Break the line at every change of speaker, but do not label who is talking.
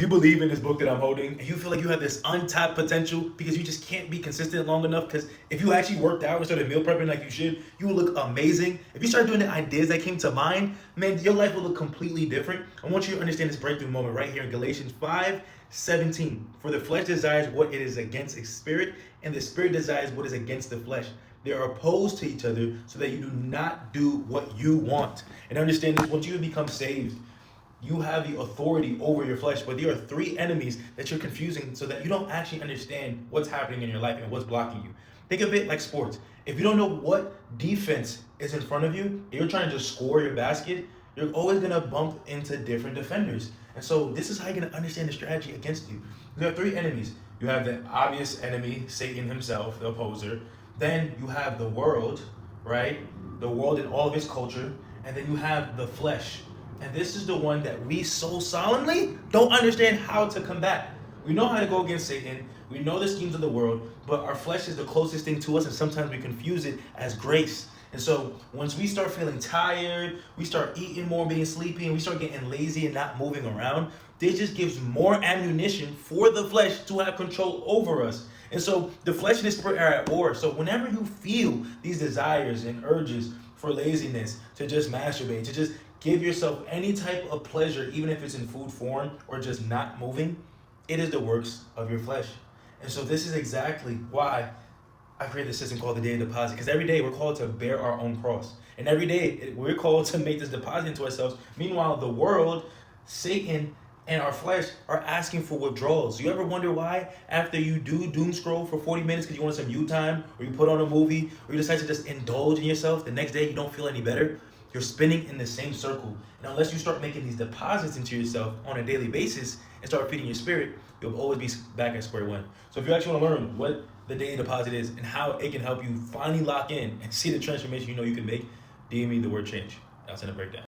You believe in this book that I'm holding and you feel like you have this untapped potential because you just can't be consistent long enough, because if you actually worked out and started meal prepping like you should, you will look amazing. If you start doing the ideas that came to mind, man, your life will look completely different. I want you to understand this breakthrough moment right here in Galatians 5:17. For the flesh desires what it is against the spirit, and the spirit desires what is against the flesh. They are opposed to each other so that you do not do what you want. And understand this: once you have become saved, you have the authority over your flesh, but there are three enemies that you're confusing so that you don't actually understand what's happening in your life and what's blocking you. Think of it like sports. If you don't know what defense is in front of you, and you're trying to just score your basket, you're always gonna bump into different defenders. And so this is how you're gonna understand the strategy against you. You have three enemies. You have the obvious enemy, Satan himself, the opposer. Then you have the world, right? The world and all of its culture. And then you have the flesh. And this is the one that we so solemnly don't understand how to combat. We know how to go against Satan. We know the schemes of the world, but our flesh is the closest thing to us, and sometimes we confuse it as grace. And so once we start feeling tired, we start eating more, being sleepy, and we start getting lazy and not moving around, this just gives more ammunition for the flesh to have control over us. And so the flesh and the spirit are at war. So whenever you feel these desires and urges for laziness, to just masturbate, to just give yourself any type of pleasure, even if it's in food form or just not moving, it is the works of your flesh. And so this is exactly why I created a system called the daily deposit, because every day we're called to bear our own cross. And every day we're called to make this deposit into ourselves. Meanwhile, the world, Satan, and our flesh are asking for withdrawals. You ever wonder why after you do doom scroll for 40 minutes because you want some you time, or you put on a movie, or you decide to just indulge in yourself, the next day you don't feel any better? You're spinning in the same circle. And unless you start making these deposits into yourself on a daily basis and start feeding your spirit, you'll always be back at square one. So if you actually want to learn what the daily deposit is and how it can help you finally lock in and see the transformation you know you can make, DM me the word change. I'll send a breakdown.